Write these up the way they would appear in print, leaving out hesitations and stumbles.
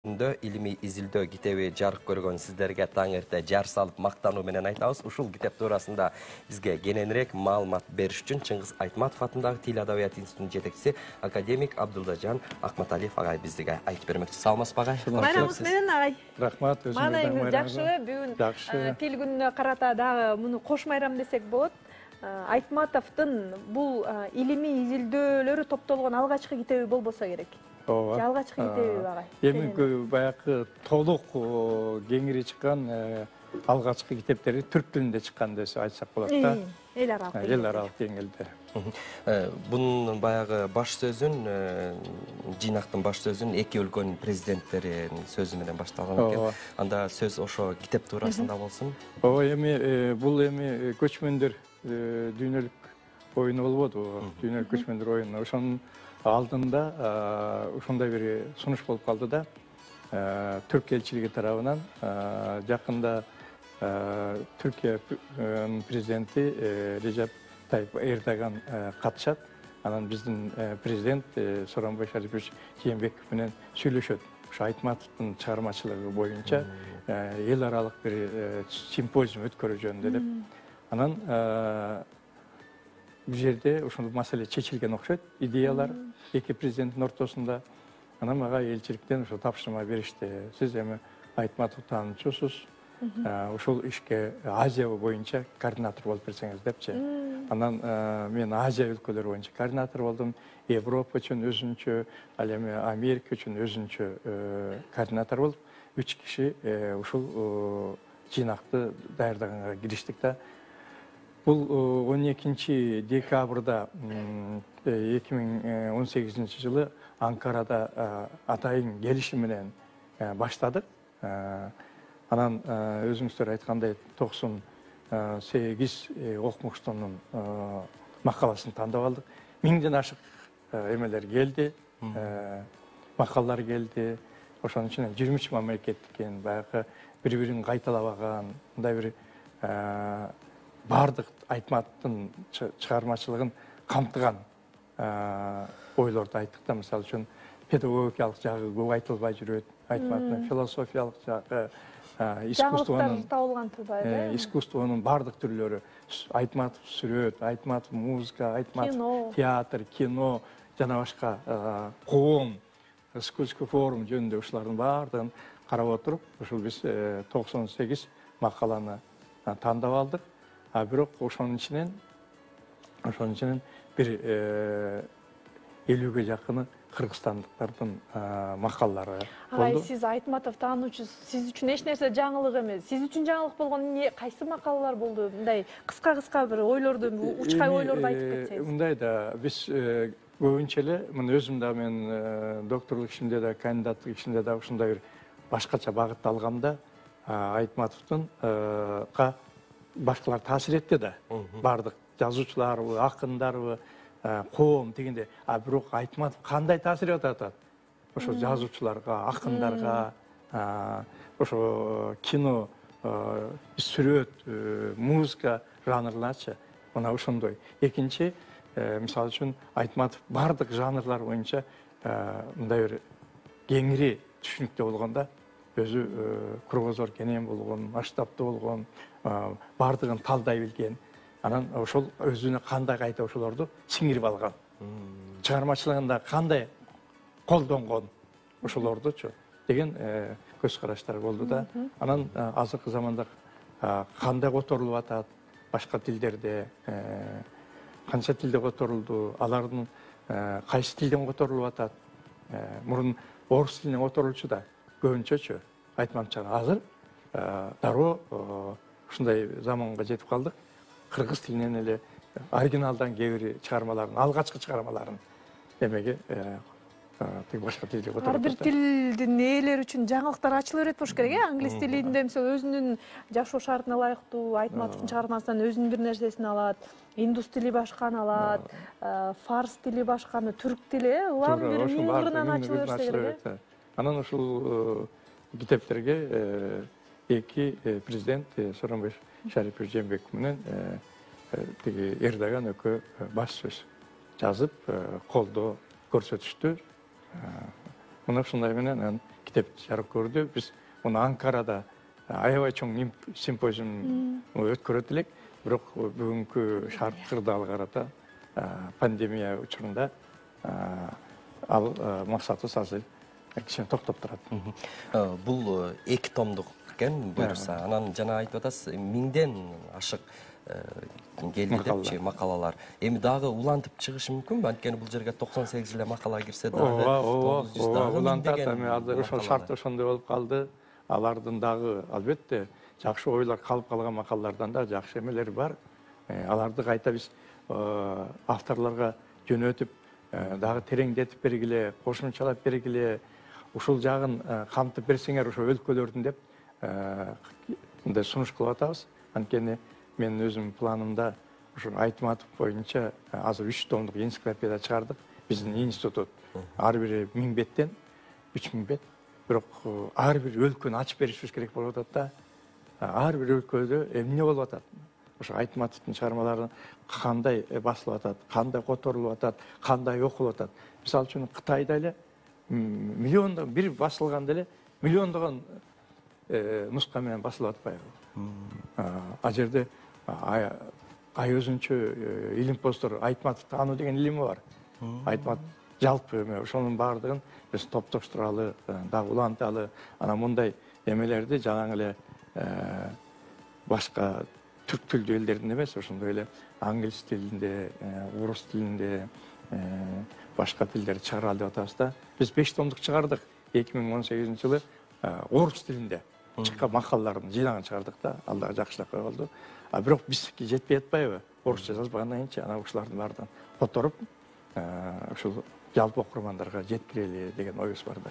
ilimi izilдөө китеби жарык көргөн сиздерге таң эрте жар салып мактануу менен айтабыз. Ушул китеп туурасында бизге кененирээк маалымат бериш үчүн Чыңгыз Айтматов атындагы Тил Адабият институтунун жетекчиси академик Абдуллажан Акматалиев агай бизге айтып бермекчи. Саламатсызбы агай? Майрамыңыз менен агай. Рахмат, өзүңүздүн жакшы. Бүгүн тил күнүнө карата дагы муну кош майрам десек болот. Айтматовдун бул илимий изилдөөлөрү топтолгон алгачкы китеби болбосо керек. Алгачкы китеби агай. Эми баягы толук кеңири чыккан алгачкы китептери түрк тилинде чыккан десе айтсак болот да. Эл аралык деңгээлде. Bunun баягы баш сөзүн, жыйнактын баш сөзүн эки өлкөнүн президенттеринин сөзү менен башталган экен. Анда сөз ошо китеп туурасында болсун. Эми бул көчмөндөр дүйнөлүк оюну болбоду. Дүйнөлүк көчмөндөр оюну. Ошонун алдында ушундай бир сунуш болуп калды да. Түрк элчилиги тарабынан жакында Türkiye prezidenti Recep Tayyip Erdoğan katışat. Anan bizden prezident Sooronbay Şaripovich Jeenbekov менен сүйлөшөт. Şu Айтматовдун чыгармачылыгы боюнча эл аралык bir симпозиум өткөрүү жөнүндө деп. Анан бул жерде ушул маселе чечилген окшойт. Идеялар эки президенттин ортосунда. Анан мага элчиликтен ошо тапшырма беришти. Сиз эми Айтматовду таанычусуз. Ушул ишке Азия боюнча координатор болуп берсеңиз депчи. Анан мен Азия өлкөлөрү боюнча координатор болдум. Европа үчүн өзүнчө, ал эми Америка үчүн өзүнчө координатор болуп, 3 киши ушул жыйнакты даярдаганга кириштик да. Бул 12 декабрда 2018 жылы Анкарада атайын келишим менен баштадык. Анан өзүңүздөр айткандай 98 окумуштунун макаласын тандап алдык. 1000ден ашык эмелер келди, макалалар келди. Ошонун ичинен 23 мамлекеттен баягы бири-бирин кайталабаган, мындай бир бардык Айтматовдун чыгармачылыгын камтыган ойлорду айттык да. Мисалы үчүн педагогикалык жагы көп айтылбай жүрөт. Айтматовдун философиялык жагы, искусствонун бардык түрлөрү, Айтматов сүрөт, Айтматов музыка, Айтматов театр, кино, жана башка коом, искусство форум жөнүндө ушулардын бардыгын карап отуруп, ушул биз 98 макаланы тандап алдык. Бирок ошонун ичинен бир 50ге жакыны кыргызстандыктардын макалалары болду. Сиз Айтматов таануучу, сиз үчүн эч нерсе жаңылык эмес. Сиз үчүн жаңылык болгон эмне, кайсы макалалар болду? Мындай кыска бир ойлорду, учкай ойлорду айтып кетсеңиз. Мындай да, биз көбүнчө эле, мына өзүм да мен докторлук ишимде да, кандидаттык ишимде да ушундай бир башкача багытты алгамда Айтматовдун башкалар таасир этти да. Бардык жазуучуларбы, акындарбы, коом дегенде, бирок Айтматов кандай таасир атат? Ошо жазуучуларга, акындарга, ошо кино, сүрөт, музыка жанрларчы. Мына ошондой. Экинчи, мисалы үчүн Айтматов бардык жанрлар боюнча мындай бир кеңири түшүнүктүү болгондо, өзү кругозор кенен болгон, масштабтуу болгон, бардыгын талдай билген. Анан ошол өзүнө кандай кайта ошолорду сиңирип алган. Чыгармачылыгында кандай колдонгон ошолордучу деген көз караштар болду да. Анан азыркы заманда кандай которулуп атат, башка тилдерде канча тилде которулду, алардын кайсы тилден которулуп атат. Мурун орус тилинен которулчу да, көбүнчөчү Айтматовча. Азыр дароо ушундай заманга жетип калдык. Кыргыз тилинен эле оригиналдан кээ чыгармаларын, алгачкы чыгармаларын эмеге башка тилде которуп. Ар бир тилдин ээлери үчүн жаңылыктар ачыла берет болуш керек, англис тилинде мисалы өзүнүн жашоо шартына ылайыктуу Айтматовдун чыгармасынан өзүнүн бир нерсесин алат, индус тили башканы алат, фарс тили башканы, түрк тили, улам бир миң кырынан ачыла берсе керек. Анан ушул китептерге эки президент Сооронбай Шарипович Жээнбеков менен Эрдоган экөө баш сөз жазып, колдоо көрсөтүштү. Мына ушундай менен китеп жарык көрдү. Биз муну Анкарада аябай чоң симпозиум өткөрөт элек. Бирок бүгүнкү шарттарды карата пандемия учурунда ал максаты азыр кичине токтоп турат. Бул 2 томдук экен буюрса. Анан жана айтып атасыз, 1000ден ашык келди депчи макалалар. Эми дагы улантып чыгышы мүмкүнбү? Анткени бул жерге 98 эле макала кирсе дагы 900 дагы улантат. Эми азыр ошол шарт ошондой болуп калды. Алардын дагы албетте жакшы ойлор калып калган макалалардан да жакшы эмелер бар. Аларды кайта биз авторлорго жөнөтүп, дагы тереңдетип бергиле, кошумчалап бергиле, ушул жагын камтып берсеңер ошо өлкөлөрдүн деп мындай сунуш кылып атабыз. Анткени мен өзүм планымда ушул Айтматов боюнча азыр 3 томдук энциклопедия чыгардык. Биздин институт ар бири 1000 беттен 3000 бет. Бирок ар бир өлкөнү ачып беришибиз керек болуп атат да. Ар бир өлкөдө эмне болуп атат? Ошо Айтматовдун чыгармалары кандай басылып атат, кандай которулуп атат, кандай окулуп атат. Мисалы үчүн Кытайда эле миллиондон бир басылганда эле миллиондогон нуска менен басылып атпайбы? А жерде ай өзүнчө илимпоздор Айтматовду таануу деген илими бар. Айтматов жалпы эме ошонун баардыгын биз топтоштуралы, дагы уланталы, анан мындай эмелерди жанагы эле башка түрк тилдүү элдердин эмес, ошондой эле англис тилинде, орус тилинде, башка тилдерди чыгаралы деп атабыз да. Биз 5 томдук чыгардык 2018-жылы орус тилинде чыккан макалалардын жыйнагын чыгардык да. Ал дагы жакшылап болду. А бирок бизге жетпей атпайбы? Орусча жазбагандан кийин анан ушулардын баардыгын которуп, ушул жалпы окурмандарга жеткирели деген оюбуз бар да.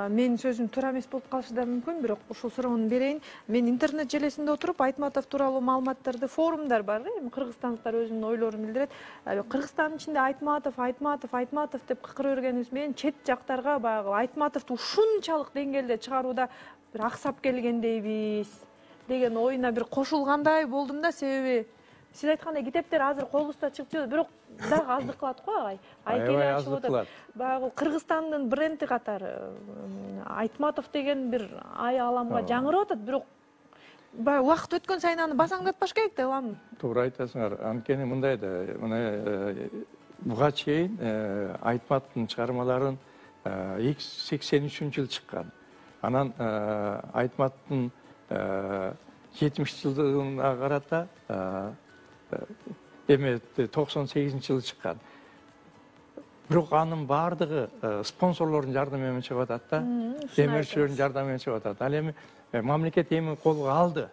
Менин сөзүм туура эмес болуп калышы да мүмкүн, бирок ушул суроону берейин. Мен интернет желесинде отуруп Айтматов тууралуу маалыматтарды, форумдар бар, эми кыргызстандыктар өзүнүн ойлорун билдирет. Кыргызстандын ичинде Айтматов деп кыкыра бергенибиз менен чет жактарга баягы Айтматовду ушунчалык деңгээлде чыгарууда бир аксап келгендейбиз деген оюна бир кошулгандай болдум да, себеби сиз айткандай китептер азыр колубузда чыгып жатат, бирок дагы аздык кылат го агай. Айкеле ачылып атат. Баягы Кыргызстандын бренди катары Айтматов деген бир ай аламга жаңырып атат, бирок баягы убакыт өткөн сайын аны басаңдатпаш керек деп уламын. Туура айтасыңар. Анткени мындай да, мына буга чейин Айтматовдун чыгармаларын 83-жылы чыккан. Анан Айтматовдун 70-жылдыгына карата эме 98-жылы чыккан. Бирок анын баардыгы спонсорлордун жардамы менен чыгып атат да. Демирчилердин жардамы менен чыгып атат. Ал эми мамлекет эми колго алды.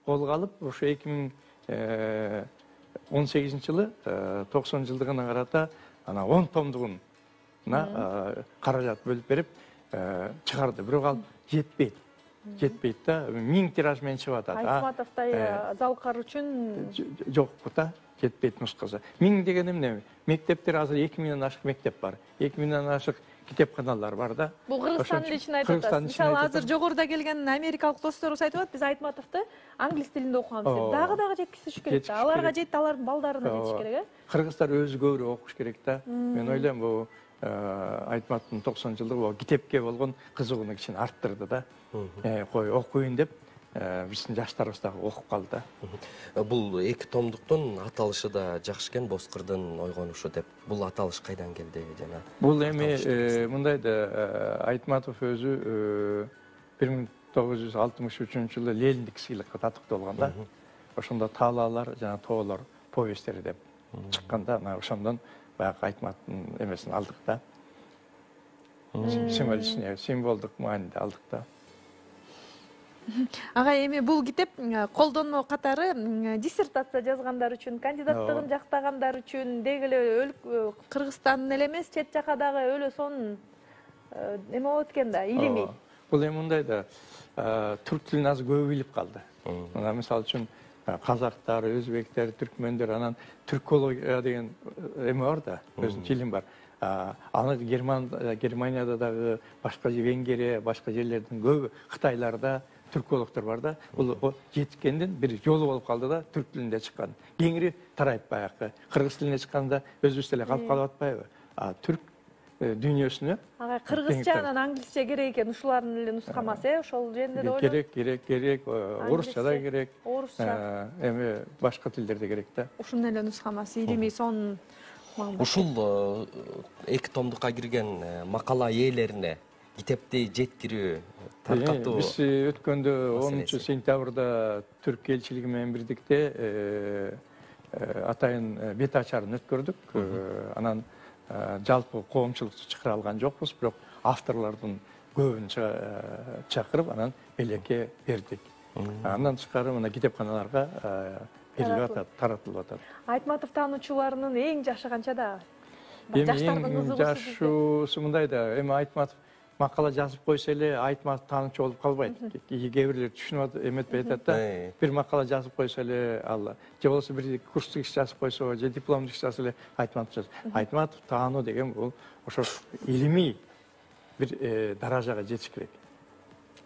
Колго алып, ошо 2018-жылы 90-жылдыгына карата ана 10 томдугуна каражат бөлүп берип чыгарды. Бирок ал жетпейт. Жетпейт да, 1000 тираж менен чыгып атат. Айтматовдой залкар үчүн жок да, жетпейт нускасы. 1000 деген эмне? Мектептер азыр 2000ден ашык мектеп бар. 2000ден ашык китепканалар бар да. Бул Кыргызстандын ичинде айтып атасыз. Мисалы азыр жогоруда келген америкалык досторубуз айтып атат, биз Айтматовду англис тилинде окуганбыз деп. Дагы жеткизиш керек да. Аларга жетти, алардын балдарына жетиш керек, Кыргыздар өзү көбүрөөк окуш керек да. Мен ойлойм, бул Айтматовдун 90-жылдыгы китепке болгон кызыгууну кичине арттырды да. Кой окуйун деп биздин жаштарыбыз дагы окуп калды да. Бул 2 томдуктун аталышы да жакшы экен, Боскырдын ойгонушу деп. Бул аталыш кайдан келди жана? Бул эми мындай да, Айтматов өзү 1963-жылы Лениндик сыйлыкка татыктуу болгон да. Ошондо Таалаалар жана Тоолор повесттери деп чыкканда, мына ошондон баягы Айтматовдун эмесин алдык да. Символдук мааниде алдык да. Агай, эми бул китеп колдонмо катары диссертация жазгандар үчүн, кандидаттыгын жактагандар үчүн, деги эле Кыргызстандын эле эмес, чет жака дагы өлө сонун эме болот экен да, илимий. Бул эми мындай да, түрк тилин азыр көбү билип калды. Мына мисалы үчүн казактар, өзбектер, түркмөндөр, анан түркология деген эме бар да, өзүнүн тилим бар. Аны Германияда дагы, башка Венгрия, башка жерлердин көбү, Кытайларда түркологдор бар да. Бул жеткенден бир жолу болуп калды да, түрк тилинде чыккан. Кеңири тарайып баягы. Кыргыз тилинде чыкканда өзүбүз деле калып калып атпайбы? Түрк дүйнөсүнө. Ага, кыргызча анан англисче керек экен, ушулардын эле нускамасы, ошол жеринде да ойлойм. Керек, орусча да керек. Орусча. Эми башка тилдерде керек да. Ушунун эле нускамасы, илимий сонун. Ушул эки томдукка кирген макала ээлерине китепти жеткирүү, таркатуу. Биз өткөндө 10-сентябрда Түрк элчилиги менен бирдикте атайын бет ачарын өткөрдүк. Анан жалпы коомчулукту чакыра алган жокпуз, бирок авторлордун көбүн чакырып, анан элекке бердик. Андан тышкары мына китепканаларга берилип атат, таратылып атат. Айтматов таануучуларынын эң жашы канча дагы? Эң жашуусу мындай да, эми Айтматов макала жазып койсо эле Айтматов таануучу болуп калбайт. Кээ бирлер түшүнүп эметпей атат да. Бир макала жазып койсо эле ал, же болбосо бир курстук иш жазып койсо, же дипломдук иш жазса эле Айтматов жазат. Айтматов таануу деген бул ошо илимий бир даражага жетиш керек.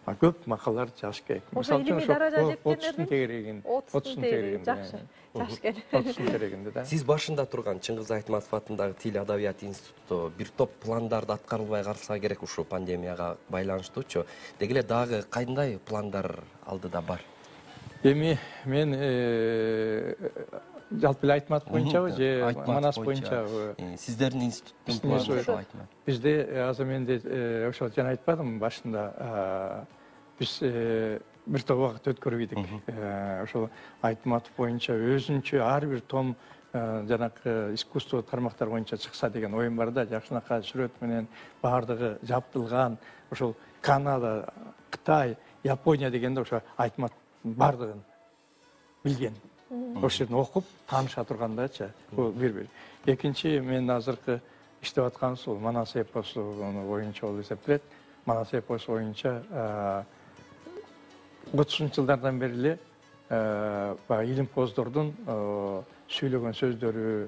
Көп макалалар жазыш керек. Ошо илимий даражага жеткендердин 30 тегерегинде. Жакшы. Жакшы экен. 30 тегерегинде да. Сиз башында турган Чыңгыз Айтматов атындагы Тил Адабият институту бир топ пландарды аткарылбай калса керек ушул пандемияга байланыштуучу. Деги эле дагы кандай пландар алдыда бар? Эми мен жалпы эле Айтматов боюнчабы же Манас боюнчабы? Сиздердин институттун планы Айтматов. Бизде азыр менде ошо жана айтпадым башында, биз бир топ убакыт өткөрүп идик. Ошол Айтматов боюнча өзүнчө ар бир том жанакы искусство тармактар боюнча чыкса деген оюм бар да. Жакшынакай сүрөт менен баардыгы жабдылган. Ошол Канада, Кытай, Япония дегенде ошо Айтматов баардыгын билген. Ошол жерден окуп, тааныша тургандачы. Бул бир. Экинчи, мен азыркы иштеп атканыбыз бул Манас эпосу боюнча болуп эсептелет. Манас эпосу боюнча 30 жылдардан бери эле баягы илимпоздордун сүйлөгөн сөздөрү,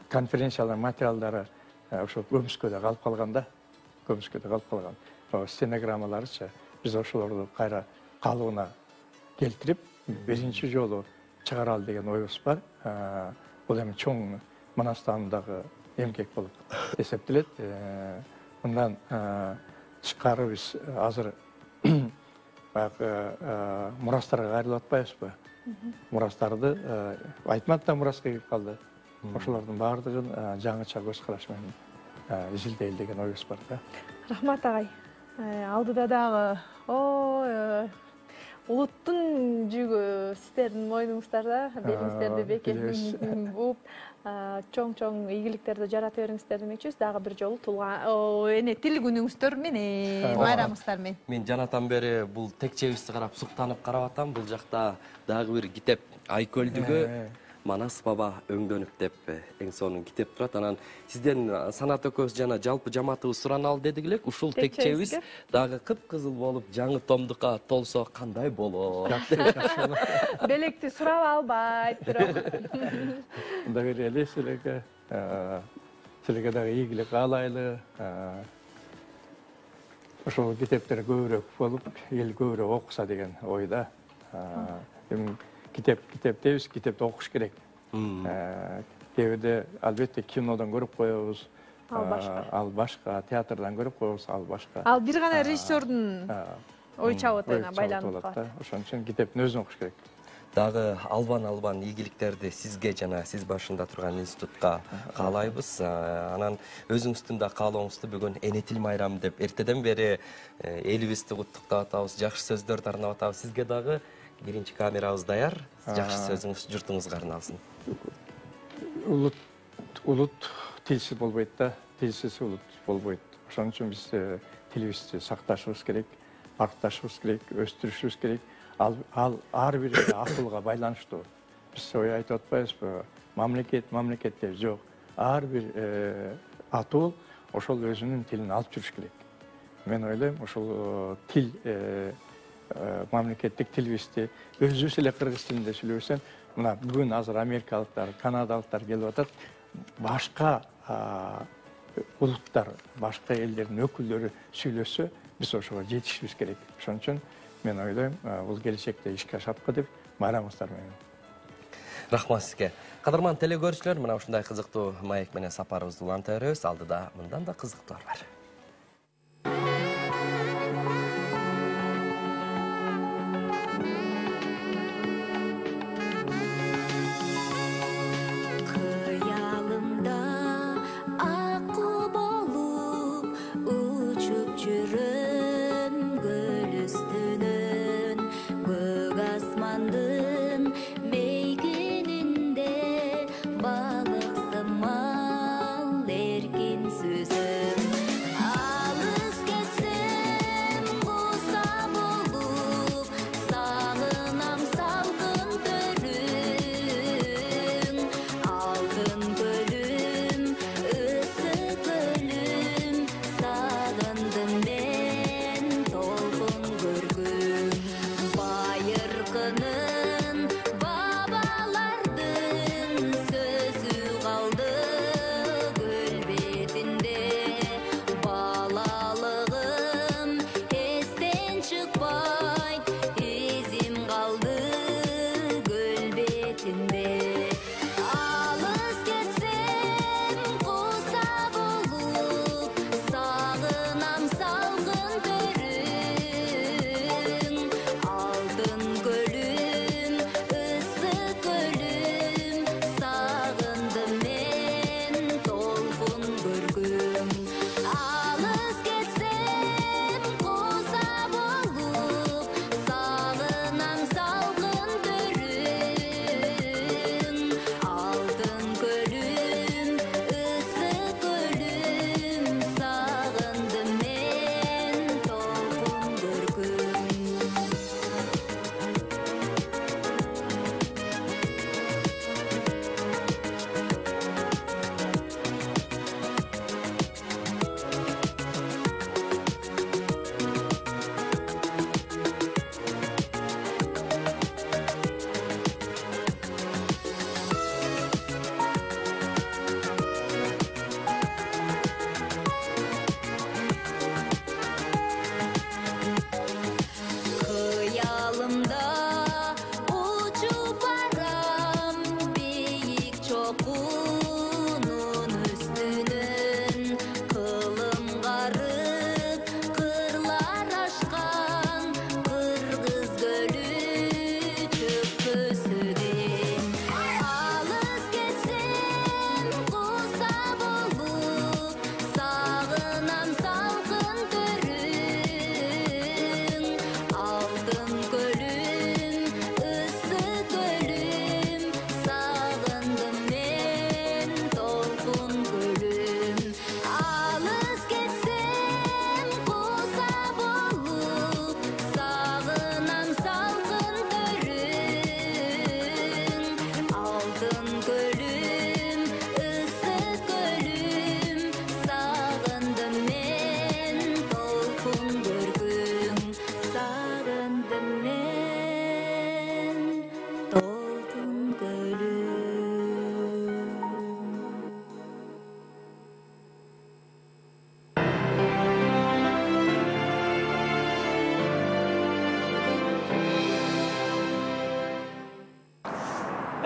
конференциялар, материалдары ошо көмүскөдө калып калган да. Көмүскөдө калып калган. Стенограммаларычы биз ошолорду кайра калыбына келтирип, биринчи жолу чыгаралы деген оюбуз бар. Бул эми чоң Манастандагы эмгек болуп эсептелет. Мындан тышкары биз азыр баягы мурастарга кайрылып атпайбызбы? Мурастарды Айтматов мураска кирип калды. Ошолордун баардыгын жаңыча көз караш менен изилдейли деген оюбуз бар да. Рахмат агай. Алдыда дагы улуттун жүгү сиздердин мойнуңуздарда, белиңиздерди бекем бууп, чоң ийгиликтерди жарата бериңиздер демекчүбүз. Дагы бир жолу тил күнүңүздөр менен, байрамыңыздар менен. Мен жанатан бери бул текчебизди карап суктанып карап атам. Бул жакта дагы бир китеп Айкөлдүгү Манас баба өңдөнүп деп эң сонун китеп турат. Анан сизден Санат экөөбүз жана жалпы жамаатыбыз сураналы дедик элек. Ушул текчебиз дагы кыпкызыл болуп, жаңы томдукка толсо кандай болот? Жакшы. Белекти сурап албайт, бирок. Мында берели силерге. Силерге дагы ийгилик каалайлы. Ошол китептер көбүрөөк болуп, эл көбүрөөк окуса деген ойда. Эми китеп дейбиз, китепти окуш керек. Кээде албетте кинодон көрүп коебуз. Ал башка, театрдан көрүп коебуз, ал башка. Ал бир гана режиссердун ой чабытына байланып калат. Ошон үчүн китептин өзүн окуш керек. Дагы албан ийгиликтерди сизге жана сиз башында турган институтка каалайбыз. Анан өзүңүздүн да каалооңузду бүгүн Эне тил майрамы деп эртеден бери элибизди куттуктап атабыз, жакшы сөздөрдү арнап атабыз. Сизге дагы биринчи камерабыз даяр. Жакшы сөзүңүз журтуңузга арналсын. Улут тилсиз болбойт да, тилсиз улут болбойт. Ошон үчүн биз тилибизди сакташыбыз керек, артташыбыз керек, өстүрүшүбүз керек. Ал ар бир акылга байланыштуу. Биз ой айтып атпайбызбы? Мамлекет деп жок. Ар бир атуу ошол өзүнүн тилин алып жүрүш керек. Мен ойлойм, ошол тил мамлекеттик тилибизди өзүбүз эле кыргыз тилинде сүйлөбөсөм, мына бүгүн азыр америкалыктар, канадалыктар келип атат. Башка улуттар, башка элдердин өкүлдөрү сүйлөсө, биз ошого жетишибиз керек. Ошон үчүн мен ойлойм, бул келечекте ишке ашат деп майрамыңыздар менен. Рахмат сізге. Қадырман телекөрушілер, мына ушундай кызыктуу маек менен сапарыбызды уланта беребиз. Алдыда мындан да кызыктуулар бар.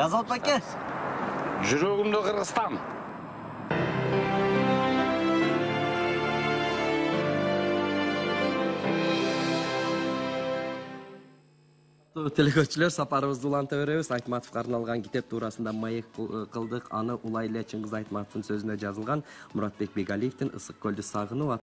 Yazalt bakke. Жүрөгүмдө Кыргызстан. Телекөрчүлөр, сапарыбызды уланта беребиз. Айтматовго арналган китеп туурасында маек кылдык. Аны Улай эле Чыңгыз Айтматовдун сөзүнө жазылган Муратбек Бегалиевдин Ысык көлдү сагынуу